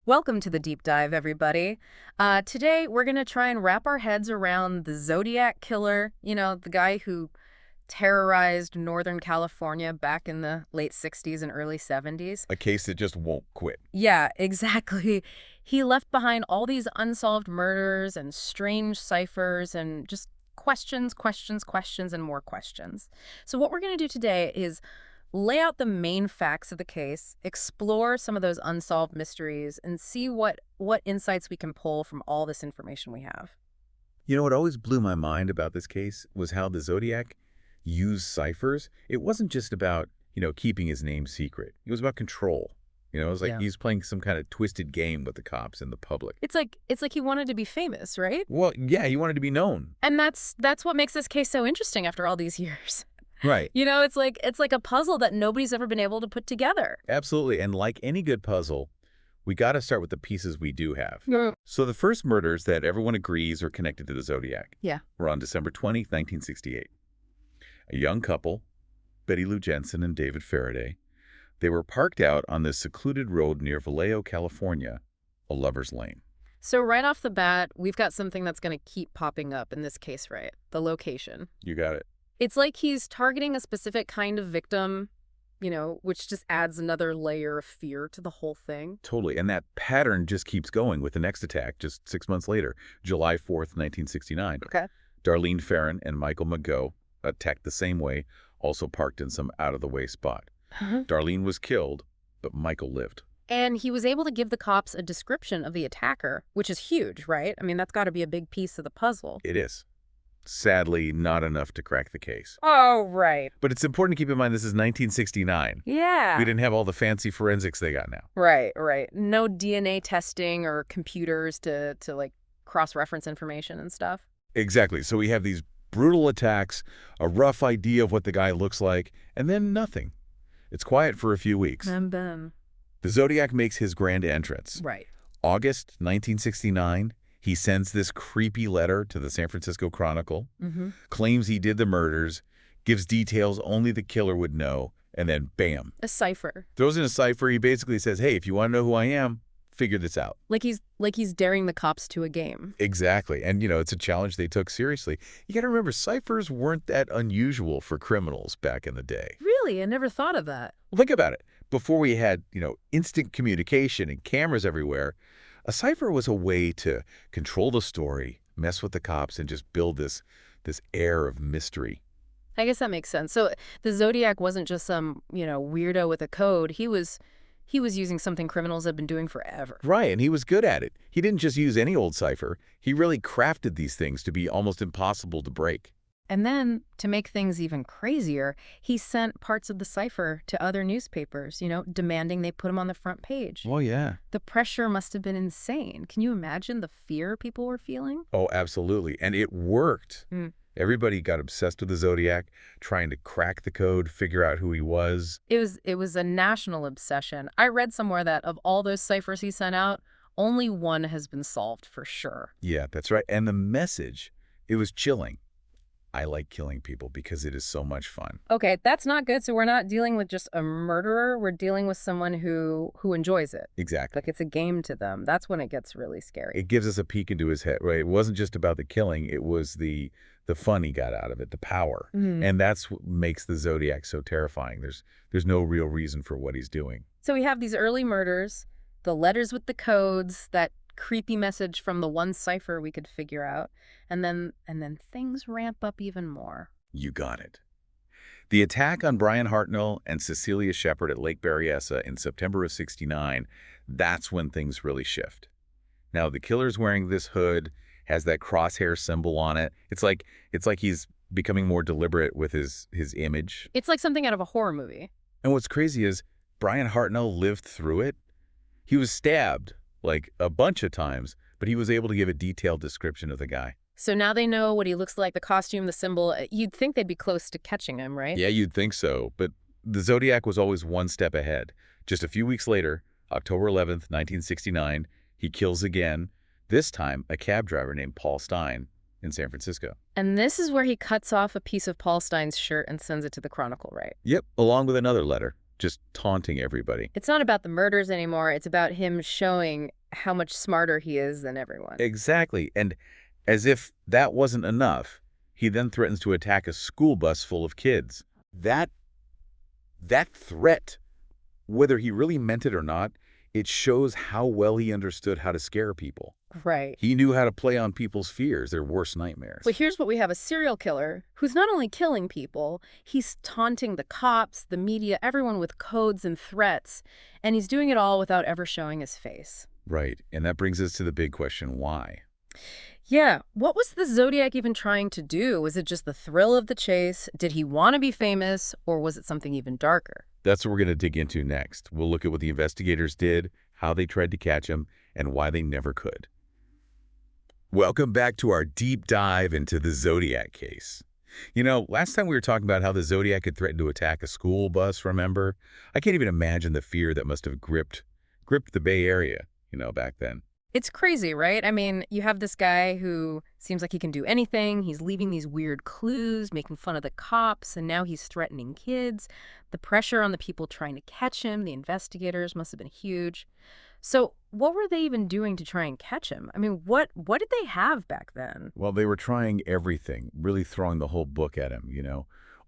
Welcome to the deep dive, everybody. Today, we're going to try and wrap our heads around the Zodiac Killer, the guy who terrorized Northern California back in the late 60s and early 70s. A case that just won't quit. Yeah, exactly. He left behind all these unsolved murders and strange ciphers and just questions, questions, questions, and more questions. So what we're going to do today is lay out the main facts of the case, explore some of those unsolved mysteries, and see what insights we can pull from all this information we have. You know what always blew my mind about this case was how the Zodiac used ciphers. It wasn't just about, keeping his name secret. It was about control. It was like Yeah. he's playing some kind of twisted game with the cops and the public. It's like he wanted to be famous, right? Well, yeah, he wanted to be known. And that's what makes this case so interesting after all these years. Right. It's like a puzzle that nobody's ever been able to put together. Absolutely. And like any good puzzle, we got to start with the pieces we do have. Yeah. So the first murders that everyone agrees are connected to the Zodiac Yeah. were on December 20th, 1968. A young couple, Betty Lou Jensen and David Faraday, they were parked out on this secluded road near Vallejo, California, a lover's lane. So right off the bat, we've got something that's going to keep popping up in this case, right? The location. You got it. It's like he's targeting a specific kind of victim, which just adds another layer of fear to the whole thing. Totally. And that pattern just keeps going with the next attack just 6 months later, July 4th, 1969. Okay. Darlene Ferrin and Michael McGough attacked the same way, also parked in some out-of-the-way spot. Darlene was killed, but Michael lived. And he was able to give the cops a description of the attacker, which is huge, right? I mean, that's got to be a big piece of the puzzle. It is. Sadly, not enough to crack the case. Oh, right. But it's important to keep in mind this is 1969. Yeah. We didn't have all the fancy forensics they got now. Right. No DNA testing or computers to like cross-reference information and stuff. Exactly. So we have these brutal attacks, a rough idea of what the guy looks like, and then nothing. It's quiet for a few weeks. And then. The Zodiac makes his grand entrance. Right. August 1969, he sends this creepy letter to the San Francisco Chronicle, claims he did the murders, gives details only the killer would know, and then bam. A cipher. Throws in a cipher. He basically says, hey, if you want to know who I am, figure this out. Like he's daring the cops to a game. Exactly. And, it's a challenge they took seriously. You got to remember, ciphers weren't that unusual for criminals back in the day. Really? I never thought of that. Well, think about it. Before we had, instant communication and cameras everywhere, a cipher was a way to control the story, mess with the cops, and just build this air of mystery. I guess that makes sense. So the Zodiac wasn't just some, weirdo with a code. He was using something criminals have been doing forever. Right, and he was good at it. He didn't just use any old cipher. He really crafted these things to be almost impossible to break. And then, to make things even crazier, he sent parts of the cipher to other newspapers, demanding they put them on the front page. Well, yeah. The pressure must have been insane. Can you imagine the fear people were feeling? Oh, absolutely. And it worked. Mm. Everybody got obsessed with the Zodiac, trying to crack the code, figure out who he was. It was a national obsession. I read somewhere that of all those ciphers he sent out, only one has been solved for sure. Yeah, that's right. And the message, it was chilling. I like killing people because it is so much fun. Okay, that's not good. So we're not dealing with just a murderer. We're dealing with someone who enjoys it. Exactly. Like it's a game to them. That's when it gets really scary. It gives us a peek into his head, right? It wasn't just about the killing. It was the fun he got out of it, the power. And that's what makes the Zodiac so terrifying. There's no real reason for what he's doing. So we have these early murders, the letters with the codes, that creepy message from the one cipher we could figure out, and then things ramp up even more. You got it. The attack on Brian Hartnell and Cecilia Shepard at Lake Berryessa in September of '69, that's when things really shift. Now, the killer's wearing this hood, has that crosshair symbol on it. It's like he's becoming more deliberate with his image. It's like something out of a horror movie. And what's crazy is Brian Hartnell lived through it. He was stabbed like a bunch of times, but he was able to give a detailed description of the guy. So now they know what he looks like, the costume, the symbol. You'd think they'd be close to catching him, right? Yeah, you'd think so. But the Zodiac was always one step ahead. Just a few weeks later, October 11th, 1969, he kills again, this time a cab driver named Paul Stein in San Francisco. And this is where he cuts off a piece of Paul Stein's shirt and sends it to the Chronicle, right? Yep, along with another letter. just taunting everybody. It's not about the murders anymore. It's about him showing how much smarter he is than everyone. Exactly. And as if that wasn't enough, he then threatens to attack a school bus full of kids. That that threat, whether he really meant it or not, it shows how well he understood how to scare people. Right. He knew how to play on people's fears, their worst But nightmares. here's what we have: a serial killer who's not only killing people, he's taunting the cops, the media, everyone with codes and threats, and he's doing it all without ever showing his face. Right. And that brings us to the big question, why? Yeah, what was the Zodiac even trying to do? Was it just the thrill of the chase? Did he want to be famous, or was it something even darker? That's what we're going to dig into next. We'll look at what the investigators did, how they tried to catch him, and why they never could. Welcome back to our deep dive into the Zodiac case. You know, last time we were talking about how the Zodiac had threatened to attack a school bus, remember? I can't even imagine the fear that must have gripped the Bay Area, back then. It's crazy, right? I mean, you have this guy who seems like he can do anything. He's leaving these weird clues, making fun of the cops, and now he's threatening kids. The pressure on the people trying to catch him, the investigators, must have been huge. So what were they even doing to try and catch him? I mean, what did they have back then? Well, they were trying everything, really throwing the whole book at him.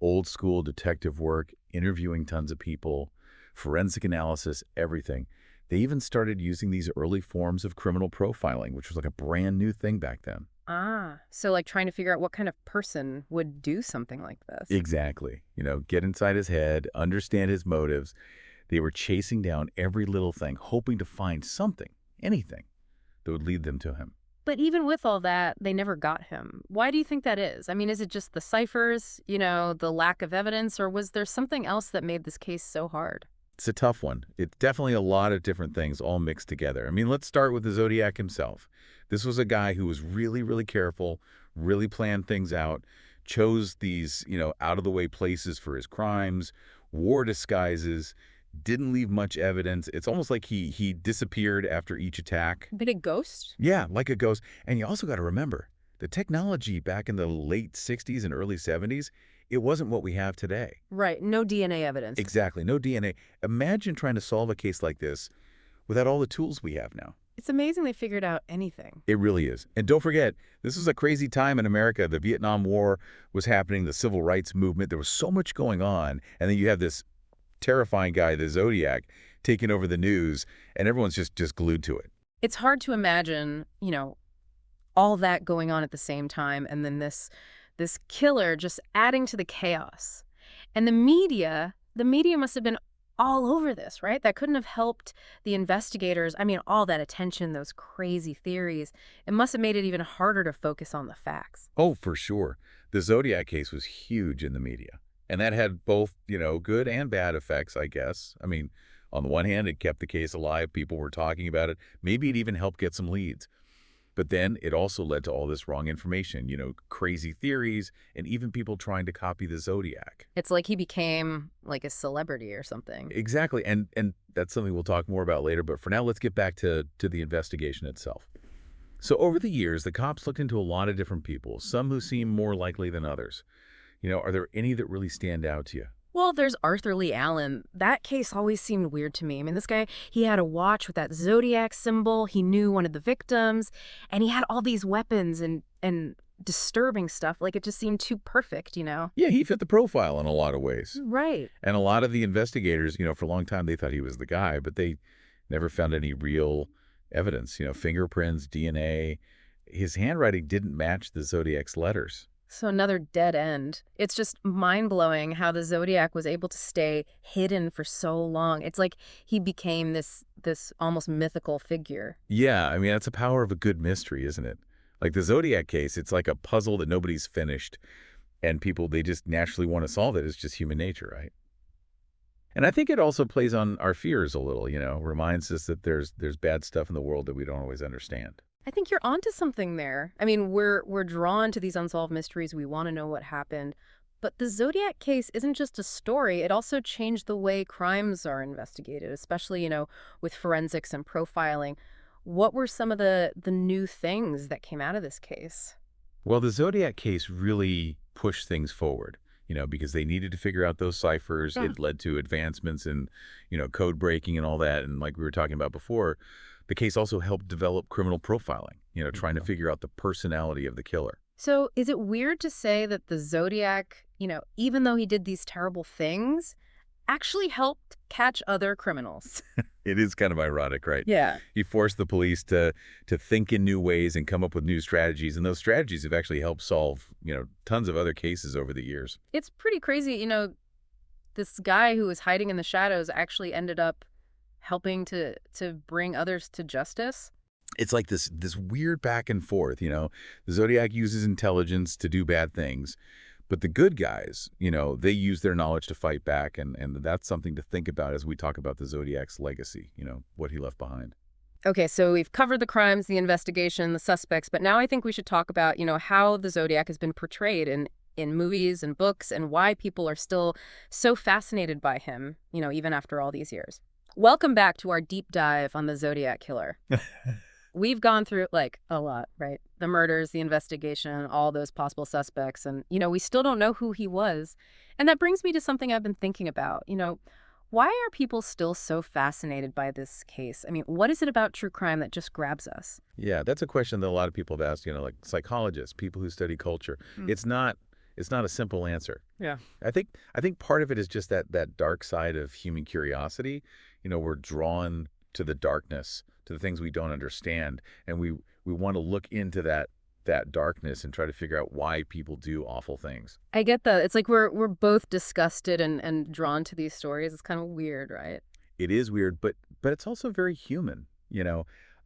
Old school detective work, interviewing tons of people, forensic analysis, everything. They even started using these early forms of criminal profiling, which was like a brand new thing back then. Ah, so like trying to figure out what kind of person would do something like this. Exactly. Get inside his head, understand his motives. They were chasing down every little thing, hoping to find something, anything, that would lead them to him. But even with all that, they never got him. Why do you think that is? I mean, is it just the ciphers, the lack of evidence, or was there something else that made this case so hard? It's a tough one. It's definitely a lot of different things all mixed together. I mean, let's start with the Zodiac himself. This was a guy who was really, really careful, really planned things out, chose these, out-of-the-way places for his crimes, wore disguises, didn't leave much evidence. It's almost like he disappeared after each attack. Bit a ghost? Yeah, like a ghost. And you also got to remember, the technology back in the late 60s and early 70s, it wasn't what we have today. Right, no DNA evidence. Exactly, no DNA. Imagine trying to solve a case like this without all the tools we have now. It's amazing they figured out anything. It really is. And don't forget, this was a crazy time in America. The Vietnam War was happening, the civil rights movement. There was so much going on. And then you have this terrifying guy, the Zodiac, taking over the news, and everyone's just glued to it. It's hard to imagine, all that going on at the same time, and then this killer just adding to the chaos. And the media must have been all over this, right? That couldn't have helped the investigators. I mean, all that attention, those crazy theories, it must have made it even harder to focus on the facts. Oh, for sure. The Zodiac case was huge in the media. And that had both, good and bad effects, I guess. I mean, on the one hand, it kept the case alive. People were talking about it. Maybe it even helped get some leads. But then it also led to all this wrong information, crazy theories, and even people trying to copy the Zodiac. It's like he became like a celebrity or something. Exactly. And that's something we'll talk more about later. But for now, let's get back to the investigation itself. So over the years, the cops looked into a lot of different people, some who seem more likely than others. Are there any that really stand out to you? Well, there's Arthur Lee Allen. That case always seemed weird to me. I mean, this guy, he had a watch with that Zodiac symbol. He knew one of the victims, and he had all these weapons and disturbing stuff. Like, it just seemed too perfect. Yeah, he fit the profile in a lot of ways. Right. And a lot of the investigators, for a long time, they thought he was the guy, but they never found any real evidence, fingerprints, DNA. His handwriting didn't match the Zodiac's letters. So another dead end. It's just mind-blowing how the Zodiac was able to stay hidden for so long. It's like he became this almost mythical figure. Yeah, I mean, that's the power of a good mystery, isn't it? Like the Zodiac case, it's like a puzzle that nobody's finished, and people, they just naturally want to solve it. It's just human nature, right? And I think it also plays on our fears a little, reminds us that there's bad stuff in the world that we don't always understand. I think you're onto something there. I mean, we're drawn to these unsolved mysteries. We want to know what happened. But the Zodiac case isn't just a story. It also changed the way crimes are investigated, especially, with forensics and profiling. What were some of the new things that came out of this case? Well, the Zodiac case really pushed things forward. because they needed to figure out those ciphers. Yeah. It led to advancements in, code breaking and all that. And like we were talking about before, the case also helped develop criminal profiling, trying to Mhm. figure out the personality of the killer. So is it weird to say that the Zodiac, even though he did these terrible things, actually helped catch other criminals? It is kind of ironic, right? Yeah. He forced the police to think in new ways and come up with new strategies, and those strategies have actually helped solve, tons of other cases over the years. It's pretty crazy, this guy who was hiding in the shadows actually ended up helping to bring others to justice. It's like this weird back and forth, The Zodiac uses intelligence to do bad things, but the good guys, they use their knowledge to fight back, and that's something to think about as we talk about the Zodiac's legacy, what he left behind. Okay, so we've covered the crimes, the investigation, the suspects, but now I think we should talk about, how the Zodiac has been portrayed in movies and books and why people are still so fascinated by him, even after all these years. Welcome back to our deep dive on the Zodiac Killer. We've gone through like a lot, right? The murders, the investigation, all those possible suspects, and we still don't know who he was. And that brings me to something I've been thinking about. Why are people still so fascinated by this case? I mean, what is it about true crime that just grabs us? Yeah, that's a question that a lot of people have asked, like psychologists, people who study culture. It's not a simple answer. Yeah. I think part of it is just that dark side of human curiosity. We're drawn to the darkness, to the things we don't understand, and we want to look into that darkness and try to figure out why people do awful things. I get that. It's like we're both disgusted and drawn to these stories. It's kind of weird, right? It is weird, but it's also very human.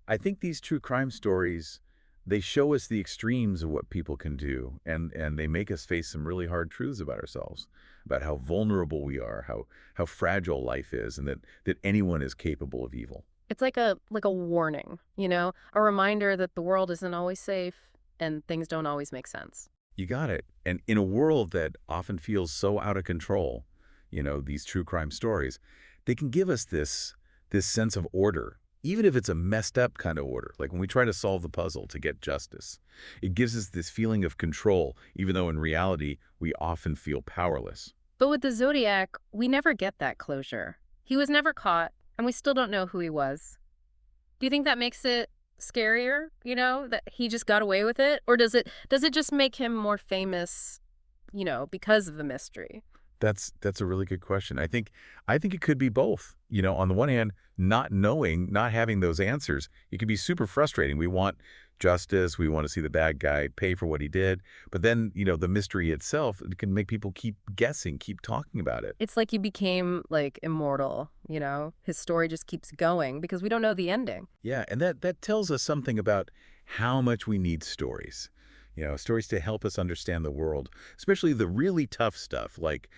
I think these true crime stories, they show us the extremes of what people can do, and they make us face some really hard truths about ourselves, about how vulnerable we are, how fragile life is, and that anyone is capable of evil. It's like a warning, a reminder that the world isn't always safe and things don't always make sense. You got it. And in a world that often feels so out of control, these true crime stories, they can give us this sense of order, even if it's a messed up kind of order. Like when we try to solve the puzzle to get justice, it gives us this feeling of control, even though in reality, we often feel powerless. But with the Zodiac, we never get that closure. He was never caught, and we still don't know who he was. Do you think that makes it scarier, that he just got away with it? Or does it just make him more famous, because of the mystery? That's a really good question. I think it could be both. On the one hand, not knowing, not having those answers, it can be super frustrating. We want justice, we want to see the bad guy pay for what he did, but then, the mystery itself, it can make people keep guessing, keep talking about it. It's like he became like immortal, His story just keeps going because we don't know the ending. Yeah, and that tells us something about how much we need stories. Stories to help us understand the world, especially the really tough stuff like,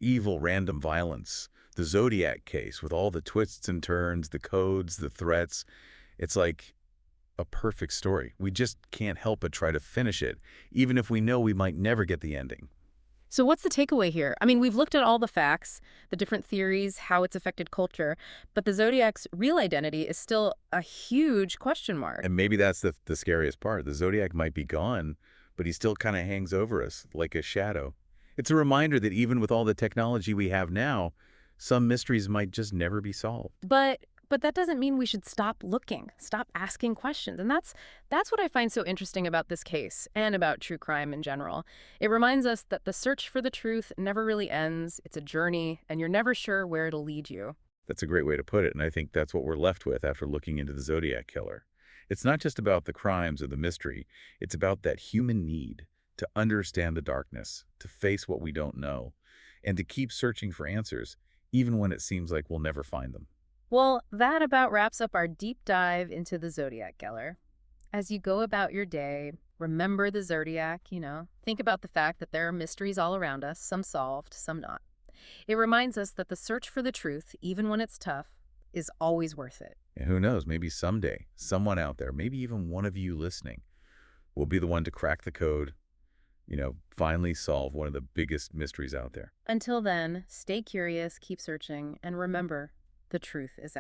evil, random violence, the Zodiac case with all the twists and turns, the codes, the threats. It's like a perfect story. We just can't help but try to finish it, even if we know we might never get the ending. So what's the takeaway here? I mean, we've looked at all the facts, the different theories, how it's affected culture, but the Zodiac's real identity is still a huge question mark. And maybe that's the scariest part. The Zodiac might be gone, but he still kind of hangs over us like a shadow. It's a reminder that even with all the technology we have now, some mysteries might just never be solved. But that doesn't mean we should stop looking, stop asking questions. And that's what I find so interesting about this case and about true crime in general. It reminds us that the search for the truth never really ends. It's a journey, and you're never sure where it'll lead you. That's a great way to put it, and I think that's what we're left with after looking into the Zodiac Killer. It's not just about the crimes or the mystery. It's about that human need to understand the darkness, to face what we don't know, and to keep searching for answers, even when it seems like we'll never find them. Well, that about wraps up our deep dive into the Zodiac Killer. As you go about your day, remember the Zodiac, think about the fact that there are mysteries all around us, some solved, some not. It reminds us that the search for the truth, even when it's tough, is always worth it. And who knows, maybe someday, someone out there, maybe even one of you listening, will be the one to crack the code, finally solve one of the biggest mysteries out there. Until then, stay curious, keep searching, and remember, the truth is out.